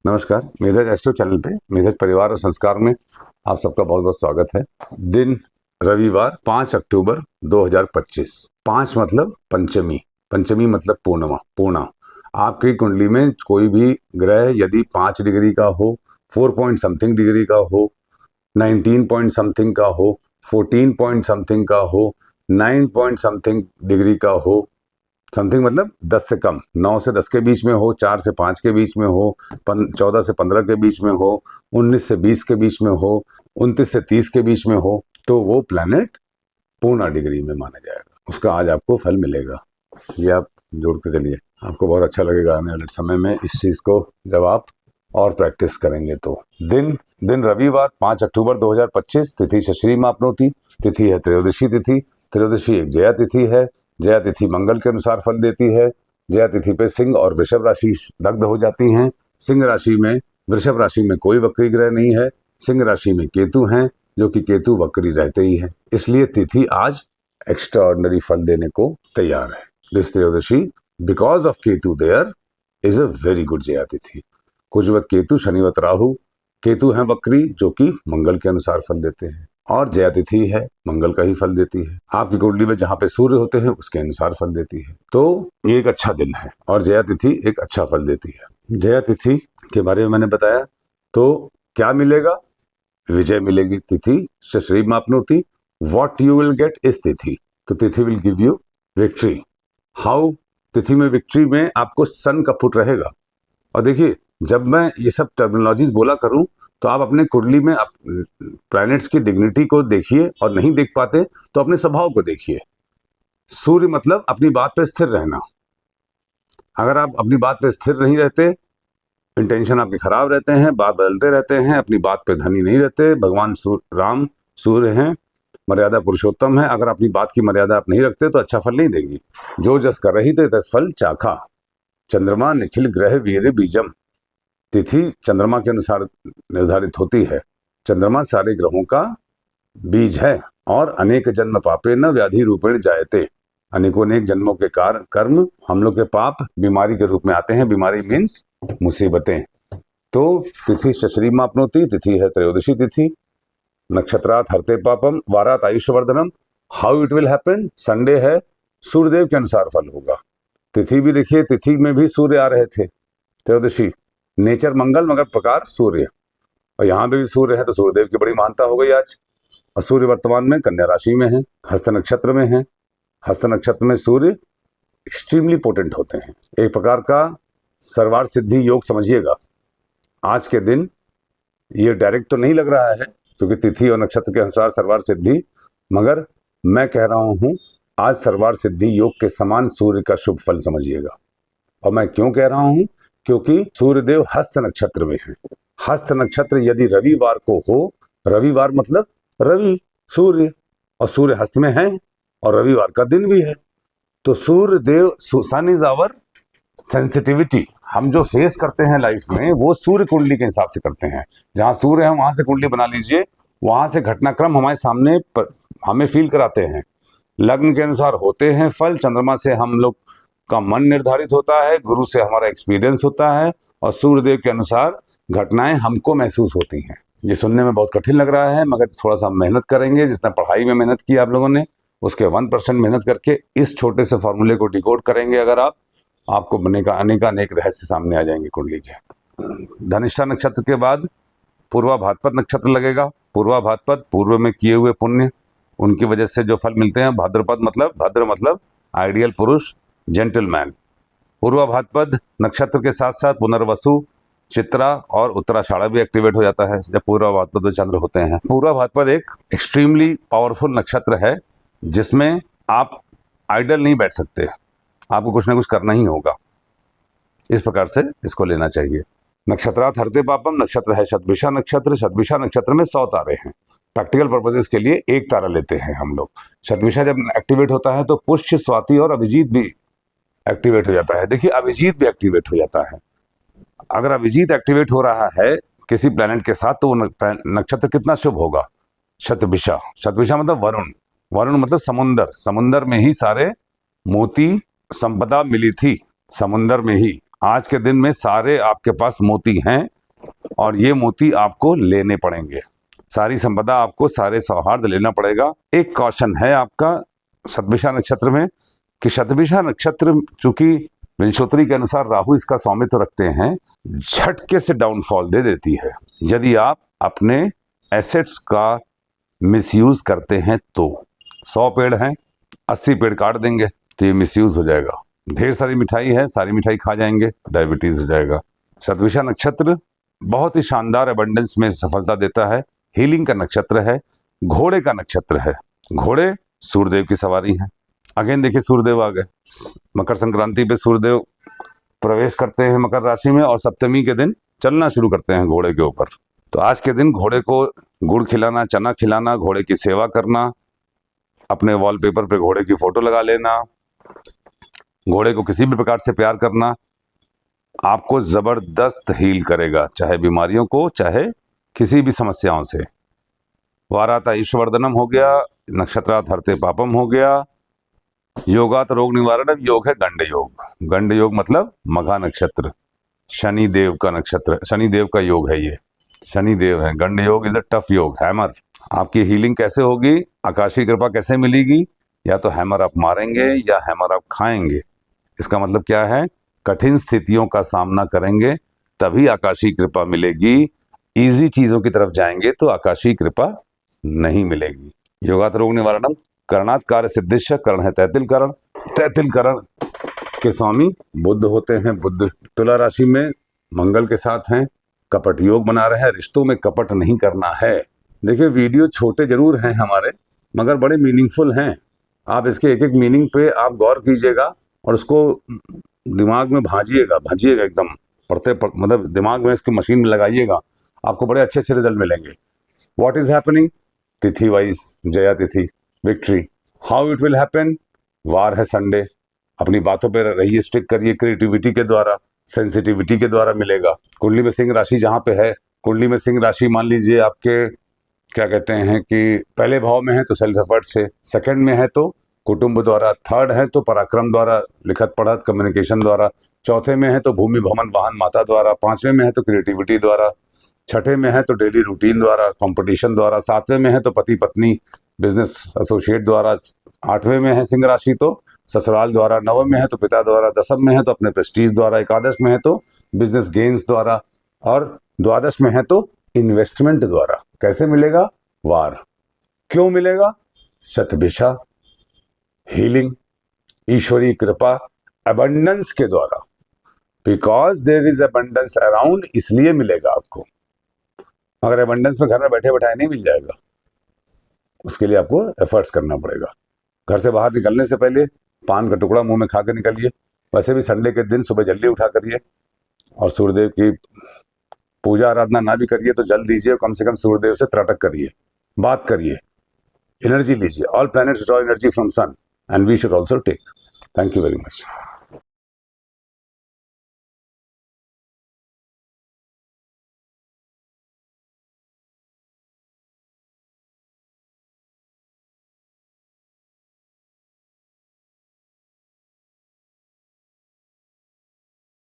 नमस्कार, मेधज astro channel पे मेधज परिवार और संस्कार में आप सबका बहुत बहुत स्वागत है। दिन रविवार 5 अक्टूबर 2025। 5 मतलब पंचमी, पंचमी मतलब पूर्णिमा, पूर्णा। आपकी कुंडली में कोई भी ग्रह यदि 5 डिग्री का हो, 4 पॉइंट समथिंग डिग्री का हो, 19 पॉइंट समथिंग का हो, 14 पॉइंट समथिंग का हो, 9 पॉइंट समथिंग डिग्री का हो, समथिंग मतलब 10 से कम, 9 से 10 के बीच में हो, 4 से 5 के बीच में हो, 14 से 15 के बीच में हो, 19 से 20 के बीच में हो, 29 से 30 के बीच में हो, तो वो प्लैनेट पूर्ण डिग्री में माना जाएगा। उसका आज आपको फल मिलेगा। ये आप जोड़ते चलिए, आपको बहुत अच्छा लगेगा आने वाले समय में इस चीज को जब आप और प्रैक्टिस करेंगे तो। दिन रविवार 5 अक्टूबर 2025। तिथि शश्री मापनोती, तिथि है त्रयोदशी तिथि। त्रयोदशी एक जया तिथि है। जया तिथि मंगल के अनुसार फल देती है। जया तिथि पे सिंह और वृषभ राशि दग्ध हो जाती हैं। सिंह राशि में, वृषभ राशि में कोई वक्री ग्रह नहीं है। सिंह राशि में केतु हैं, जो कि केतु वक्री रहते ही है, इसलिए तिथि आज एक्स्ट्रा ऑर्डिनरी फल देने को तैयार है। This Trayodashi because of Ketu there is a very good Jaya tithi. कुजवत केतु, शनिवत राहु। केतु हैं वक्री, जो कि मंगल के अनुसार फल देते हैं, और जया तिथि है मंगल का ही फल देती है। आपकी कुंडली में जहां पे सूर्य होते हैं उसके अनुसार फल देती है, तो ये एक अच्छा दिन है और जया तिथि एक अच्छा फल देती है। जया तिथि के बारे में मैंने बताया, तो क्या मिलेगा? विजय मिलेगी। तिथि शश्री मापनोती, व्हाट यू विल गेट इस तिथि, तो तिथि will give you victory. How? तिथि में विक्ट्री में आपको सन का पुट रहेगा। और देखिए, जब मैं ये सब टर्मिनोलॉजीज बोला करूं तो आप अपने कुंडली में प्लैनेट्स की डिग्निटी को देखिए, और नहीं देख पाते तो अपने स्वभाव को देखिए। सूर्य मतलब अपनी बात पर स्थिर रहना। अगर आप अपनी बात पर स्थिर नहीं रहते, इंटेंशन आपके खराब रहते हैं, बात बदलते रहते हैं, अपनी बात पे धनी नहीं रहते। भगवान राम सूर्य हैं, मर्यादा पुरुषोत्तम है। अगर अपनी बात की मर्यादा आप नहीं रखते तो अच्छा फल नहीं देगी। जो जस कर रही थे तस फल चाखा। चंद्रमा निखिल ग्रह वीर बीजम। तिथि चंद्रमा के अनुसार निर्धारित होती है। चंद्रमा सारे ग्रहों का बीज है। और अनेक जन्म पापे न व्याधि रूपेण जायते। अनेकों अनेक जन्मों के कर्म, हम लोग के पाप बीमारी के रूप में आते हैं। बीमारी मीन्स मुसीबतें। तो तिथि शश्री मापनोती, तिथि है त्रयोदशी तिथि। नक्षत्रात हरते पापम, वारात आयुष्यवर्धनम। How it will happen? Sunday है, सूर्यदेव के अनुसार फल होगा। तिथि भी देखिए, तिथि में भी सूर्य आ रहे थे। त्रयोदशी नेचर मंगल मगर प्रकार सूर्य, और यहाँ पे भी सूर्य है, तो सूर्यदेव की बड़ी महानता हो गई आज। और सूर्य वर्तमान में कन्या राशि में है, हस्त नक्षत्र में है। हस्त नक्षत्र में सूर्य एक्सट्रीमली पोटेंट होते हैं। एक प्रकार का सर्वार सिद्धि योग समझिएगा। आज के दिन ये डायरेक्ट तो नहीं लग रहा है, क्योंकि तिथि और नक्षत्र के अनुसार सर्वार सिद्धि, मगर मैं कह रहा हूं आज सर्वार सिद्धि योग के समान सूर्य का शुभ फल समझिएगा। और मैं क्यों कह रहा हूं? क्योंकि सूर्यदेव हस्त नक्षत्र में है। हस्त नक्षत्र यदि रविवार को हो, रविवार मतलब रवि, सूर्य, और सूर्य हस्त में है और रविवार का दिन भी है, तो सूर्यदेव, सन इज आवर सेंसिटिविटी। हम जो फेस करते हैं लाइफ में, वो सूर्य कुंडली के हिसाब से करते हैं। जहां सूर्य है वहां से कुंडली बना लीजिए, वहां से घटनाक्रम हमारे सामने हमें फील कराते हैं। लग्न के अनुसार होते हैं फल। चंद्रमा से हम लोग का मन निर्धारित होता है, गुरु से हमारा एक्सपीरियंस होता है, और सूर्यदेव के अनुसार घटनाएं हमको महसूस होती हैं। ये सुनने में बहुत कठिन लग रहा है, मगर थोड़ा सा मेहनत करेंगे, जितना पढ़ाई में मेहनत की आप लोगों ने, उसके 1% मेहनत करके इस छोटे से फॉर्मूले को डिकोड करेंगे अगर आपको अनेक रहस्य सामने आ जाएंगे कुंडली के। धनिष्ठा नक्षत्र के बाद पूर्वा भाद्रपद नक्षत्र लगेगा। पूर्वा भाद्रपद पूर्व में किए हुए पुण्य, उनकी वजह से जो फल मिलते हैं। भाद्रपद मतलब, भद्र मतलब आइडियल पुरुष, जेंटलमैन। पूर्वा भाद्रपद नक्षत्र के साथ साथ पुनर्वसु, चित्रा और उत्तराषाढ़ा भी एक्टिवेट हो जाता है जब पूर्वा भाद्रपद में चंद्र होते हैं। पूर्वा भाद्रपद एक एक्सट्रीमली पावरफुल नक्षत्र है, जिसमें आप आइडल नहीं बैठ सकते, आपको कुछ ना कुछ करना ही होगा। इस प्रकार से इसको लेना चाहिए। नक्षत्रात हरते पापम, नक्षत्र है शतभिषा नक्षत्र। शतभिषा नक्षत्र में 100 तारे हैं। प्रैक्टिकल पर्पजेस के लिए एक तारा लेते हैं हम लोग। शतभिषा जब एक्टिवेट होता है तो पुष्य, स्वाति और अभिजीत भी एक्टिवेट हो जाता है। देखिए, अभिजीत भी एक्टिवेट हो जाता है। अगर अभिजीत एक्टिवेट हो रहा है किसी प्लैनेट के साथ, तो वो नक्षत्र कितना शुभ होगा। शतभिषा, शतभिषा मतलब वरुण, वरुण मतलब समुंदर। समुंदर में ही सारे मोती संपदा मिली थी, समुंदर में ही। आज के दिन में सारे आपके पास मोती हैं और ये मोती आपको लेने पड़ेंगे। सारी संपदा आपको, सारे सौहार्द लेना पड़ेगा। एक कॉशन है आपका शतभिषा नक्षत्र में कि शतभिषा नक्षत्र चूंकि विंशोत्तरी के अनुसार राहु इसका स्वामित्व रखते हैं, झटके से डाउनफॉल दे देती है। यदि आप अपने एसेट्स का मिसयूज करते हैं तो 100 पेड़ हैं, 80 पेड़ काट देंगे तो ये मिसयूज हो जाएगा। ढेर सारी मिठाई है, सारी मिठाई खा जाएंगे, डायबिटीज हो जाएगा। शतभिषा नक्षत्र बहुत ही शानदार एबंडेंस में सफलता देता है। हीलिंग का नक्षत्र है, घोड़े का नक्षत्र है। घोड़े सूर्यदेव की सवारी है। अगेन देखिए सूर्यदेव आ गए। मकर संक्रांति पे सूर्यदेव प्रवेश करते हैं मकर राशि में और सप्तमी के दिन चलना शुरू करते हैं घोड़े के ऊपर। तो आज के दिन घोड़े को गुड़ खिलाना, चना खिलाना, घोड़े की सेवा करना, अपने वॉलपेपर पे घोड़े की फोटो लगा लेना, घोड़े को किसी भी प्रकार से प्यार करना आपको जबरदस्त हील करेगा, चाहे बीमारियों को, चाहे किसी भी समस्याओं से। वाराता ईश्वर्धनम हो गया, नक्षत्रात हरते पापम हो गया, योगात रोग निवारणम योग है गंड योग। गंड योग मतलब मघा नक्षत्र, शनि देव का नक्षत्र, शनि देव का योग है ये, शनि देव है। गंड योग इज अ टफ योग, हैमर। आपकी हीलिंग कैसे होगी, आकाशीय कृपा कैसे मिलेगी? या तो हैमर आप मारेंगे या हैमर आप खाएंगे। इसका मतलब क्या है? कठिन स्थितियों का सामना करेंगे तभी आकाशीय कृपा मिलेगी। इजी चीजों की तरफ जाएंगे तो आकाशीय कृपा नहीं मिलेगी। योगात रोग निवारणम, करणात कार्य सिद्धिश्य, कर्ण है तैतिल करण। तैतिल करण के स्वामी बुध होते हैं। बुध तुला राशि में मंगल के साथ हैं, कपट योग बना रहे हैं। रिश्तों में कपट नहीं करना है। देखिए वीडियो छोटे जरूर हैं हमारे, मगर बड़े मीनिंगफुल हैं। आप इसके एक एक मीनिंग पे आप गौर कीजिएगा और उसको दिमाग में भाजिएगा एकदम मतलब दिमाग में इसकी मशीन में लगाइएगा, आपको बड़े अच्छे अच्छे रिजल्ट मिलेंगे। What is happening? तिथि वाइज जया तिथि, victory. How it will happen? वार है संडे। अपनी बातों पे रहिए, स्टिक करिए, क्रिएटिविटी के द्वारा, सेंसिटिविटी के द्वारा मिलेगा। कुंडली में सिंह राशि जहाँ पे है, कुंडली में सिंह राशि मान लीजिए आपके क्या कहते हैं कि पहले भाव में है तो सेल्फ एफर्ट से, सेकंड में है तो कुटुंब द्वारा, थर्ड है तो पराक्रम द्वारा, लिखत पढ़त कम्युनिकेशन द्वारा, चौथे में है तो भूमि भवन वाहन माता द्वारा, पांचवें में है तो क्रिएटिविटी द्वारा, छठे में है तो डेली रूटीन द्वारा, कंपटीशन द्वारा, सातवें में है तो पति पत्नी बिजनेस एसोसिएट द्वारा, आठवें में है सिंह राशि तो ससुराल द्वारा, नवम में है तो पिता द्वारा, दसम में है तो अपने प्रेस्टीज द्वारा, एकादश में है तो बिजनेस गेन्स द्वारा और द्वादश में है तो इन्वेस्टमेंट द्वारा। कैसे मिलेगा? वार। क्यों मिलेगा? शतभिषा, हीलिंग, ईश्वरीय कृपा, अबंडेंस के द्वारा। Because there is abundance around, इसलिए मिलेगा आपको। मगर अबंडेंस में घर में बैठे बैठाए नहीं मिल जाएगा, उसके लिए आपको एफर्ट्स करना पड़ेगा। घर से बाहर निकलने से पहले पान का टुकड़ा मुंह में खा के निकलिए। वैसे भी संडे के दिन सुबह जल्दी उठा करिए और सूर्यदेव की पूजा आराधना ना भी करिए तो जल दीजिए, कम से कम सूर्यदेव से त्राटक करिए, बात करिए, एनर्जी लीजिए। All planets draw energy from sun and we should also take. Thank you very much.